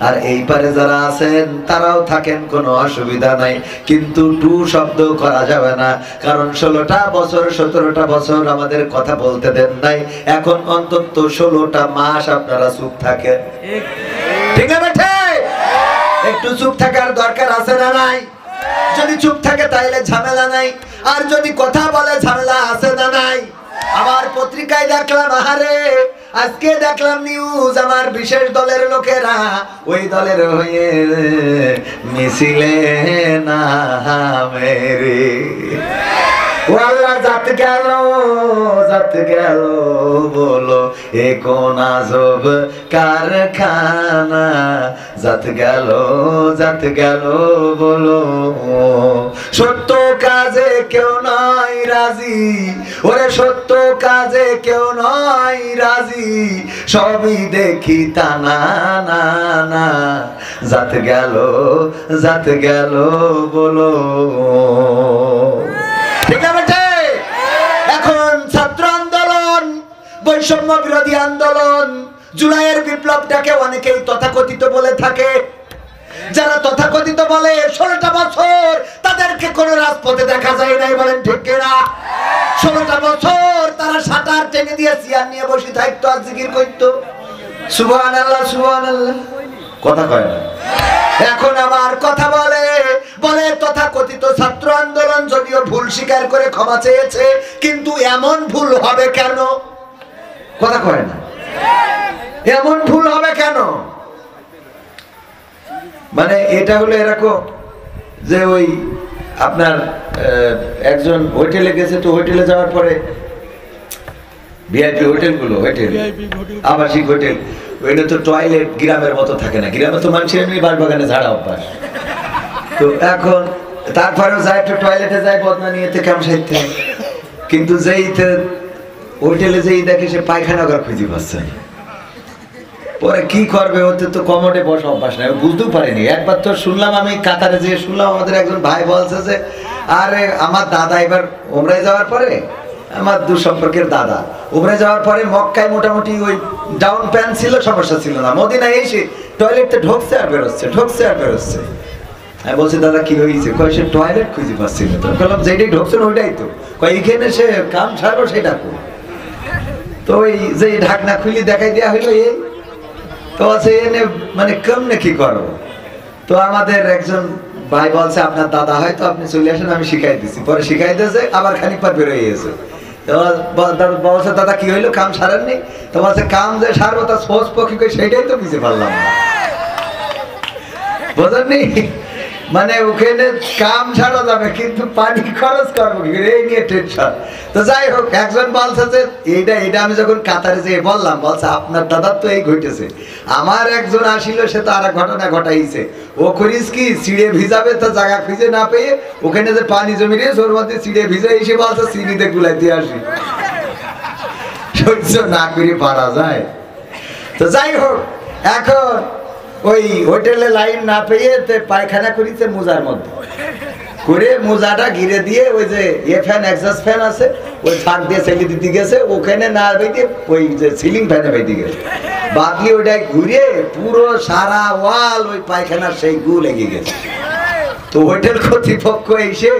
আর এই পারে যারা আছেন তারাও থাকেন, কোনো অসুবিধা নাই, কিন্তু টু শব্দ করা যাবে না, কারণ 16টা বছর 17টা বছর আমাদের কথা বলতে দেন নাই। এখন অন্তত 16টা মাস আপনারা চুপ থাকেন, ঠিক আছে? একটু চুপ থাকার দরকার আছে না নাই? যদি চুপ থাকে তাইলে ঝামেলা নাই, আর যদি কথা বলে ঝামেলা আছে না নাই? আবার পত্রিকায় দেখলাম, আহারে আজকে দেখলাম নিউজ, আমার বিশেষ দলের লোকেরা ওই দলের হয়ে মিছিলে নামেরে। ওয়াল্লাহ জাত গেল বলো এ কোন আজব কারখানা, জাত গেল বলো। সত্য কাজে কেউ নয় রাজি, ওরে সত্য কাজে কেউ নয় রাজি, সবই দেখি টানা না না, জাত গেল বলো। ঠিক আছে? এখন ছাত্র আন্দোলন, বৈষম্য বিরোধী আন্দোলন, জুলাইয়ের বিপ্লবটাকে অনেকেই তথাকথিত বলে থাকে। যারা তথাকথিত বলে 16টা বছর তাদেরকে কোন রাজপথে দেখা যায় নাই, বলেন ঠিক কিনা? 16টা বছর তারা সাঁতার টেনে দিয়ে চেয়ার নিয়ে বসে থাকতো আর জিকির করতো, সুবহানাল্লাহ সুবহানাল্লাহ, কথা কয় না। এখন আবার কথা বলে তথাকথিত ছাত্র আন্দোলন যদিও ভুল স্বীকার করে ক্ষমা চেয়েছে, কিন্তু এমন ভুল হবে কেন? কথা কয় না, এমন ভুল হবে কেন? মানে এটা হলো এরকম যে ওই আপনার একজন হোটেলে গেছে, তো হোটেলে যাওয়ার পরে ভিআইপি হোটেলগুলো, হোটেল আবাসিক হোটেল, ওইটা তো টয়লেট গ্রামের মতো থাকে না, গ্রামে তো মানুষের এমনি বাগানে ঝাড়া অভ্যাস। তো এখন তারপরেও যায় একটু টয়লেটে যায় বদনা নিয়ে কাম সাইতে, কিন্তু যেই হোটেলে যেই দেখে সে পায়খানা ঘর খুঁজে পাচ্ছে না। পরে কি করবে, ওতে তো কমোডে বসা অভ্যাস নাই, বুঝতেও পারিনি। একবার তো শুনলাম, আমি কাতারে যেয়ে শুনলাম, আমাদের একজন ভাই বলছে যে আরে আমার দাদা এবার ওমরায় যাওয়ার পরে, আমার দূর সম্পর্কের দাদা ওমরায় যাওয়ার পরে মক্কায় মোটামুটি ওই ডাউন প্যান্ট ছিল, সমস্যা ছিল না, মদিনায় এসে টয়লেটে ঢুকছে আর বেরোচ্ছে। আমি বলছি দাদা কি হয়েছে? কয় সে টয়লেট খুঁজে পাচ্ছিল। তো বললাম যেটাই ঢুকছেন ওইটাই তো, কয় এইখানে সে কাম ছাড়বো সেটা কো। তো ওই যে ঢাকনা খুলি দেখাই দেওয়া হইলো, এই তো আছে এনে মানে কেমনে কি করো। তো আমাদের একজন ভাই বলছে আপনার দাদা হয়তো, আপনি চলে আসেন, আমি শিখাই দিচ্ছি। পরে শিখাই দিয়েছে, আবার খানিক পর বেরোয় গেছে। বলছে দাদা কি হইলো, কাম সারেননি? তো বলছে কাম যে সারবো তা সোচ পক্ষী করে সেইটাই তো বুঝতে পারলাম না, বুঝলেননি? মানে ওখানে কাম ছাড়া যাবে, কিন্তু পানি খরচ করবো কি, এই নিয়ে টেনশন। তো যাই হোক, একজন বলছে যে এইটা আমি যখন কাতারে যেয়ে বললাম, বলছে আপনার দাদার তো এই ঘটেছে। আমার একজন আসিল, সে তো আর ঘটনা ঘটাইছে। ও করিস কি, চিড়ে ভিজাবে তো জায়গা খুঁজে না পেয়ে ওখানে যে পানি জমি রয়েছে ওর মধ্যে চিড়ে ভিজে এসে বলছে চিনিতে গুলাইতে আসি, সহ্য না করে পারা যায়। তো যাই হোক, এখন ওই হোটেলে লাইন না পেয়ে পায়খানা করিছে মোজার মধ্যে করে, মোজাটা ঘিরে দিয়ে ওই যে ফ্যান, এক্সস্ট ফ্যান আছে, ওই ফাঁক দিয়ে ছেলে দিতে গেছে, ওখানে না বেঁধে ওই যে সিলিং ফ্যানে বেঁধে গেছে, বাদলি ওইটাই ঘুরে পুরো সারা ওয়াল ওই পায়খানার সেই গু লেগে গেছে। তো হোটেল কর্তৃপক্ষ এসে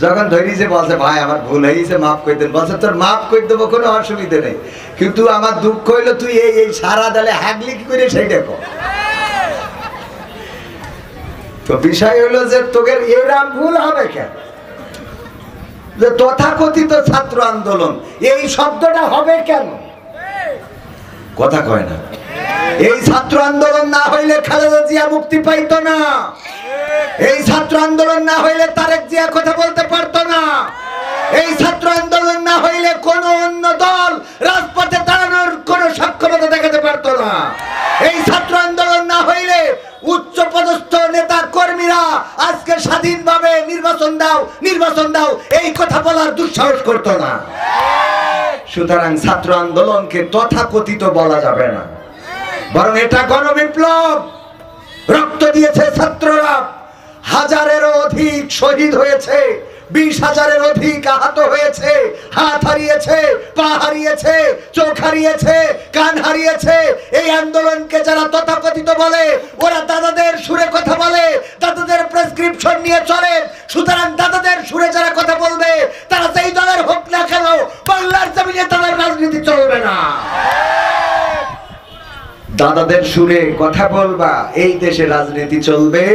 যখন ধরিয়েছে, বলছে ভাই আমার ভুল হয়েছে, মাফ করে দেন। বলছে তোর মাফ করে দেবো, কোনো অসুবিধা নেই, কিন্তু আমার দুঃখ হইলো তুই এই সারা দালে হাগলি কি করে সেই দেখো। তো বিষয় হলো যে তোদের এরা ভুল হবে কেন, যে তথাকথিত ছাত্র আন্দোলন এই শব্দটা হবে কেন? কথা কয় না। এই ছাত্র আন্দোলন না হইলে খালেদা জিয়া মুক্তি পাইতো না, এই ছাত্র আন্দোলন না হইলে তারেক জিয়া কথা বলতে পারতো না, এই ছাত্র আন্দোলন না হইলে কোন অন্য দল রাজপথে দাঁড়ানোর কোন সক্ষমতা দেখাতে পারতো না, এই ছাত্র আন্দোলন না হইলে উচ্চ পদস্থ নেতা কর্মীরা আজকে স্বাধীনভাবে নির্বাচন দাও এই কথা বলার দুঃসাহস করতো না। সুতরাং ছাত্র আন্দোলনকে তথাকথিত বলা যাবে না, বরং এটা গণবিপ্লব। রক্ত দিয়েছে ছাত্ররা, হাজারেরও অধিক শহীদ হয়েছে, 20,000-এর অধিক আহত হয়েছে, হাত হারিয়েছে, পা হারিয়েছে, চোখ হারিয়েছে, কান হারিয়েছে। এই আন্দোলনকে যারা তথাকথিত বলে, ওরা দাদাদের সুরে কথা বলে, দাদাদের প্রেসক্রিপশন নিয়ে চলে। সুতরাং দাদাদের সুরে যারা কথা বলবে, তারা যেই দলের হোক না কেন, বাংলার জমিনে তাদের রাজনীতি চলবে না। দাদাদের সুরে কথা বলবা, এই দেশে রাজনীতি চলবে।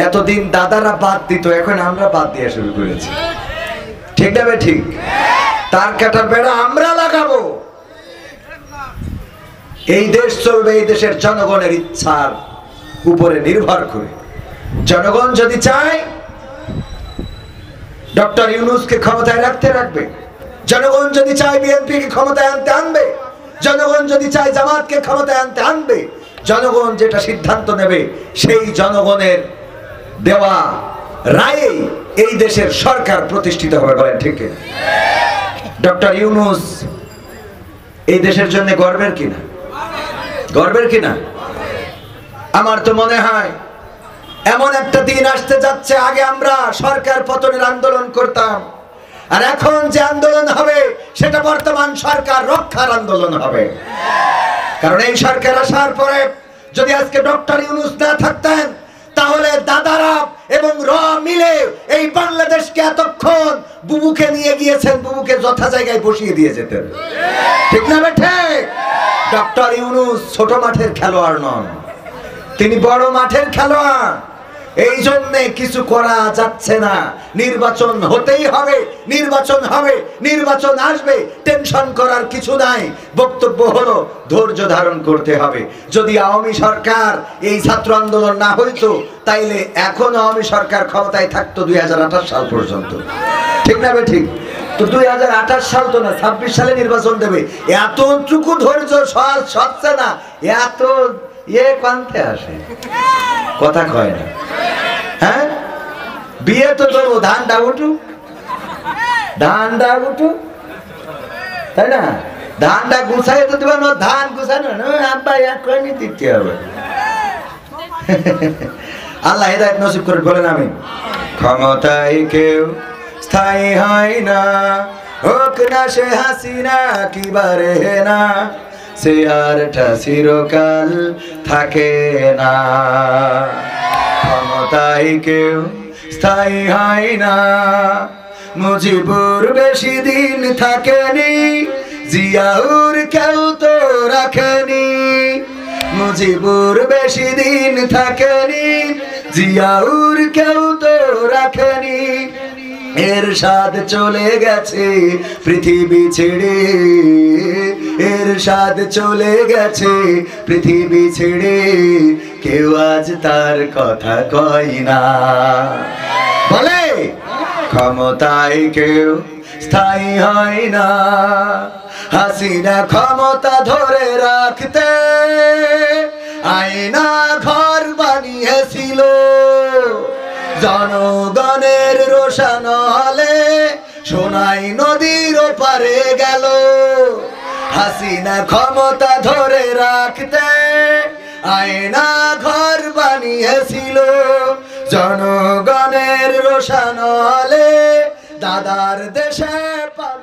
এতদিন দাদারা বাদ দিত, এখন আমরা বাদ দিয়ে শুরু করেছি। ঠিক না ঠিক? তার কাটার বেড়া আমরা লাগাবো। এই দেশ চলবে এই দেশের জনগণের ইচ্ছার উপরে নির্ভর করে। জনগণ যদি চায় ডক্টর ইউনূসকে ক্ষমতায় রাখবে, জনগণ যদি চায় বিএনপিকে ক্ষমতায় আনবে, জনগণ যদি চায় জামাতকে ক্ষমতায় আনবে, জনগণ যেটা সিদ্ধান্ত নেবে সেই জনগণের দেওয়া রায়ে এই দেশের সরকার প্রতিষ্ঠিত হবে। বলেন ঠিক কিনা? ডক্টর ইউনূস এই দেশের জন্য গর্বের কিনা? গর্বের কিনা? আমার তো মনে হয় এমন একটা দিন আসতে যাচ্ছে, আগে আমরা সরকার পতনের আন্দোলন করতাম, আর এখন যে আন্দোলন হবে সেটা বর্তমান সরকার রক্ষার আন্দোলন হবে। কারণ এই সরকার আসার পরে যদি আজকে ডক্টর ইউনূস না থাকতেন, তাহলে দাদারা এবং র মিলে এই বাংলাদেশকে এতক্ষণ বুবুকে নিয়ে গিয়েছেন, বুবুকে যথা জায়গায় বসিয়ে দিয়ে যেতেন। ঠিক না ঠিক? ডক্টর ইউনূস ছোট মাঠের খেলোয়াড় নন, তিনি বড় মাঠের খেলোয়াড়। এই জন্য কিছু করা যাচ্ছে না। নির্বাচন হতেই হবে, নির্বাচন হবে, নির্বাচন আসবে, টেনশন করার কিছু নাই। বক্তব্য হলো ধৈর্য ধারণ করতে হবে। যদি আওয়ামী সরকার এই ছাত্র আন্দোলন না হইতো, তাইলে এখন আওয়ামী সরকার ক্ষমতায় থাকতো 2028 সাল পর্যন্ত। ঠিক না ঠিক? তো 2028 সাল তো না, 26 সালে নির্বাচন দেবে। এতটুকু ধৈর্য সচ্ছে না, এত কানতে আসে, কথা কয় না। হ্যাঁ, বিয়ে তো দেবো, ধানটা উঠুক, ধানটা উঠুক, তাই না? ধানটা গুছাই তো দেবেন, ধান গুছানো আব্বা এখনই দিতে হবে। আল্লাহ হেদায়েত নসিব করে। বলেন আমিন। ক্ষমতায় কেউ স্থায়ী হয় না, হোক না সে হাসিনা কি বারে না, সে আরটা চিরকাল থাকে না। ক্ষমতায় কেউ স্থায়ী হয় না, মুজিবুর বেশি দিন থাকেনি, জিয়াউর কেউ তো রাখেনি। মুজিবুর বেশি দিন থাকেনি, জিয়াউর কেউ তো রাখেনি। এরশাদ চলে গেছে পৃথিবী ছেড়ে, এরশাদ চলে গেছে পৃথিবী ছেড়ে, কেউ আজ তার কথা কয় না। বলে ক্ষমতায় কেউ স্থায়ী হয় না, হাসিনা ক্ষমতা ধরে রাখতে আয়না ঘর বানিয়েছিল, জনগণের রোশন হলে সোনাই নদীর ওপারে গেল। হাসিনা ক্ষমতা ধরে রাখতে আয়না ঘর বানিয়েছিল, জনগণের রোশন হলে দাদার দেশে পাল